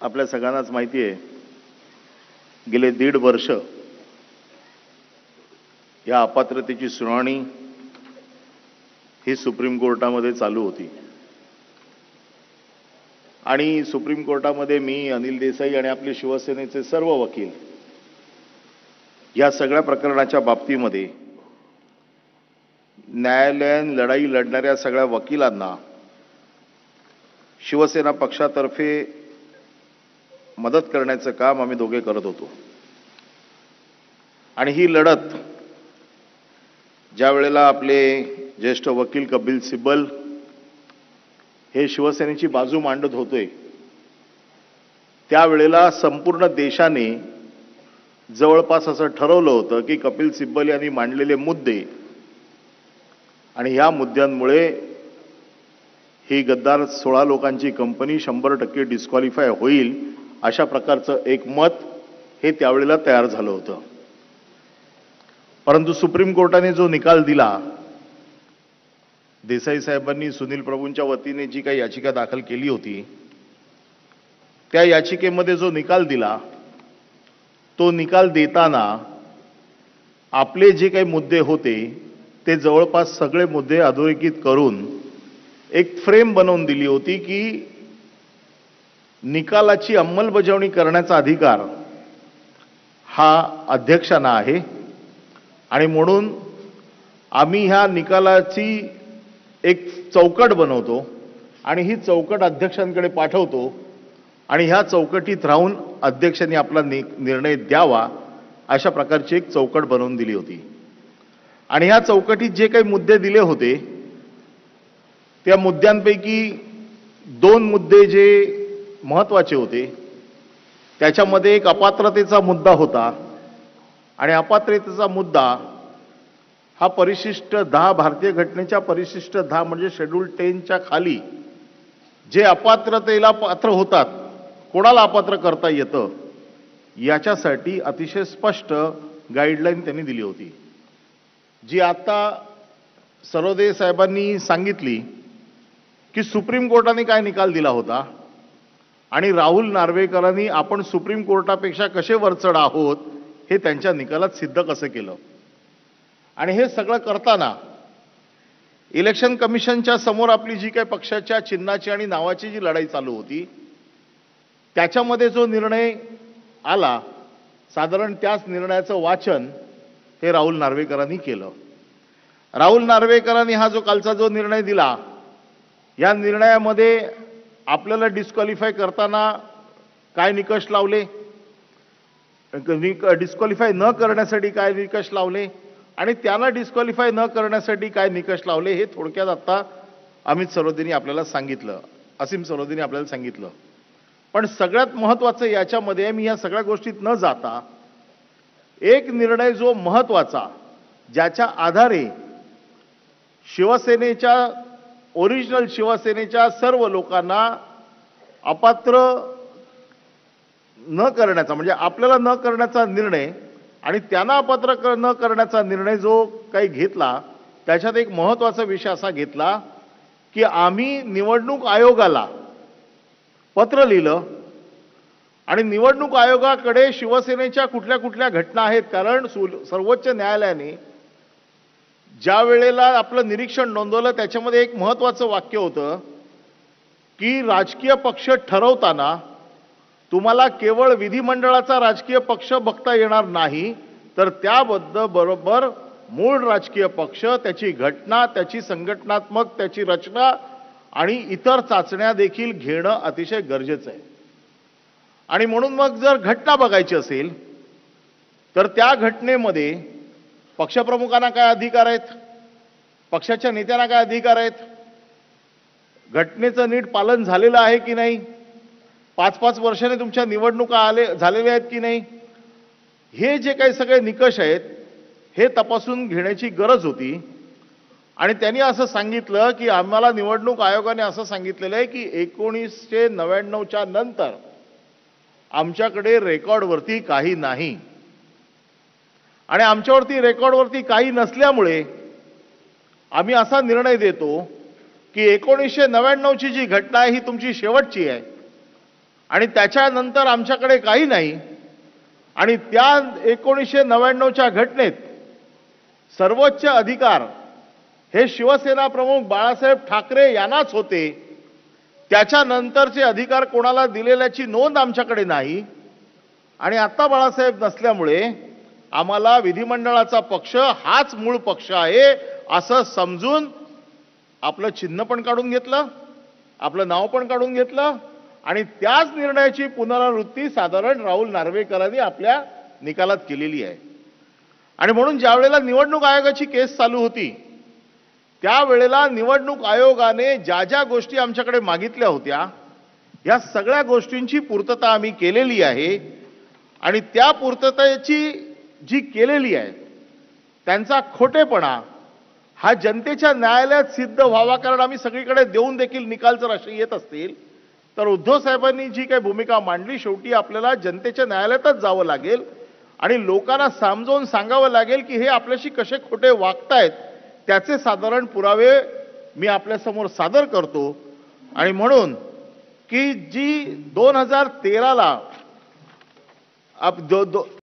आपल्या सगळ्यांनाच माहिती आहे, गेले 1.5 वर्ष या अपात्रतेची सुनावणी ही सुप्रीम कोर्टामध्ये चालू होती आणि सुप्रीम कोर्टामध्ये मी, अनिल देसाई आणि आपले शिवसेनेचे सर्व वकील या सगळ्या प्रकरणाच्या बाबतीमध्ये न्यायालयीन लढाई लढणाऱ्या सगळ्या वकिलांना शिवसेना पक्षातर्फे मदत करण्याचं काम आम्ही दोघे करत होतो। आणि ही लढत ज्या वेळेला आपले ज्येष्ठ वकील कपिल सिब्बल हे शिवसेनेची बाजू मांडत होते, त्यावेळेला संपूर्ण देशाने जवळपास असं ठरवलं होतं की कपिल सिब्बल यांनी मांडलेले मुद्दे आणि ह्या मुद्द्यांमुळे ही गद्दार 16 लोकांची कंपनी 100% डिस्क्वालिफाय होईल, अशा प्रकारचं एक मत हे त्यावेळेला तयार झालं होतं। परंतु सुप्रीम कोर्टाने जो निकाल दिला, देसाई साहेबांनी सुनील प्रभूंच्या वतीने जी काही याचिका दाखल केली होती, त्या याचिकेमध्ये जो निकाल दिला, तो निकाल देताना आपले जे काही मुद्दे होते ते जवळपास सगळे मुद्दे अधोरेखित करून एक फ्रेम बनवून दिली होती की निकालाची अंमलबजावणी करण्याचा अधिकार हा अध्यक्षांना आहे आणि म्हणून आम्ही ह्या निकालाची एक चौकट बनवतो आणि ही चौकट अध्यक्षांकडे पाठवतो आणि ह्या चौकटीत राहून अध्यक्षांनी आपला निर्णय द्यावा, अशा प्रकारची एक चौकट बनवून दिली होती। आणि ह्या चौकटीत जे काही मुद्दे दिले होते त्या मुद्द्यांपैकी 2 मुद्दे जे महत्त्वाचे होते, त्याच्यामध्ये एक अपात्रतेचा मुद्दा होता आणि अपात्रतेचा मुद्दा हा परिशिष्ट 10 भारतीय घटनेच्या परिशिष्ट 10 म्हणजे शेड्यूल 10च्या खाली जे अपात्रतेला पात्र होतात, कोणाला अपात्र करता येतं, याच्यासाठी अतिशय स्पष्ट गाईडलाईन त्यांनी दिली होती, जी आता सरोदे साहेबांनी सांगितली की सुप्रीम कोर्टाने काय निकाल दिला होता आणि राहुल नार्वेकरांनी आपण सुप्रीम कोर्टापेक्षा कसे वरचढ आहोत हे त्यांच्या निकालात सिद्ध कसं केलं। आणि हे सगळं करताना इलेक्शन कमिशनच्या समोर आपली जी काही पक्षाच्या चिन्हाची आणि नावाची जी लढाई चालू होती, त्याच्यामध्ये जो निर्णय आला, साधारण त्याच निर्णयाचं वाचन हे राहुल नार्वेकरांनी केलं। राहुल नार्वेकरांनी हा जो कालचा जो निर्णय दिला, या निर्णयामध्ये आपल्याला डिस्क्वालिफाय करताना काय निकष लावले, डिस्क्वालिफाय न करण्यासाठी काय निकष लावले आणि त्यांना डिस्क्वालिफाय न करण्यासाठी काय निकष लावले, हे थोडक्यात आता अमित सरोदेनी आपल्याला सांगितलं, असीम सरोदेनी आपल्याला सांगितलं। पण सगळ्यात महत्त्वाचं याच्यामध्ये मी या सगळ्या गोष्टीत न जाता एक निर्णय जो महत्त्वाचा, ज्याच्या आधारे शिवसेनेच्या ओरिजिनल शिवसेनेच्या सर्व लोकांना अपात्र न करण्याचा, म्हणजे आपल्याला न करण्याचा निर्णय आणि त्यांना अपात्र न करण्याचा निर्णय जो काही घेतला, त्याच्यात एक महत्त्वाचा विषय असा घेतला की आम्ही निवडणूक आयोगाला पत्र लिहिलं आणि निवडणूक आयोगाकडे शिवसेनेच्या कुठल्या कुठल्या घटना आहेत, कारण सर्वोच्च न्यायालयाने ज्या वेळेला आपलं निरीक्षण नोंदवलं त्याच्यामध्ये एक महत्त्वाचं वाक्य होतं की राजकीय पक्ष ठरवताना तुम्हाला केवळ विधिमंडळाचा राजकीय पक्ष बघता येणार नाही, तर त्याबरोबर मूळ राजकीय पक्ष, त्याची घटना, त्याची संघटनात्मक, त्याची रचना आणि इतर चाचण्या देखील घेणं अतिशय गरजेचं आहे। आणि म्हणून मग जर घटना बघायची असेल तर त्या घटनेमध्ये पक्षप्रमुखांना काय अधिकार आहेत, पक्षाच्या नेत्यांना काय अधिकार आहेत, घटनेचं नीट पालन झालेलं आहे की नाही, 5-5 वर्षाने तुमच्या निवडणुका झालेल्या आहेत की नाही, हे जे काही सगळे निकष आहेत हे तपासून घेण्याची गरज होती। आणि त्यांनी असं सांगितलं की आम्हाला निवडणूक आयोगाने असं सांगितलेलं आहे की 1999च्या नंतर आमच्याकडे रेकॉर्डवरती काही नाही आणि आमच्यावरती रेकॉर्डवरती काही नसल्यामुळे आम्ही असा निर्णय देतो की 1999ची जी घटना आहे ही तुमची शेवटची आहे आणि त्याच्यानंतर आमच्याकडे काही नाही. आणि त्या 1999च्या घटनेत सर्वोच्च अधिकार हे शिवसेना प्रमुख बाळासाहेब ठाकरे यांनाच होते. त्याच्यानंतरचे अधिकार कोणाला दिलेल्याची नोंद आमच्याकडे नाही. आणि आता बाळासाहेब नसल्यामुळे आम्हाला विधिमंडळाचा पक्ष हाच मूळ पक्ष आहे असं समजून आपलं चिन्ह पण काढून घेतलं, आपलं नाव पण काढून घेतलं आणि त्याच निर्णयाची पुनरावृत्ती साधारण राहुल नार्वेकरांनी आपल्या निकालात केलेली आहे. आणि म्हणून ज्या वेळेला निवडणूक आयोगाची केस चालू होती त्यावेळेला निवडणूक आयोगाने ज्या ज्या गोष्टी आमच्याकडे मागितल्या होत्या या सगळ्या गोष्टींची पूर्तता आम्ही केलेली आहे. आणि त्या पूर्ततेची जी केलेली आहे त्यांचा खोटेपणा हा जनतेच्या न्यायालयात सिद्ध व्हावा. कारण आम्ही सगळीकडे देऊन देखील निकाल जर असे येत असतील तर उद्धव साहेबांनी जी काही भूमिका मांडली शेवटी आपल्याला जनतेच्या न्यायालयातच जावं लागेल आणि लोकांना समजावून सांगावं लागेल की हे आपल्याशी कसे खोटे वागतायत त्याचे साधारण पुरावे मी आपल्यासमोर सादर करतो. आणि म्हणून की जी 2013ला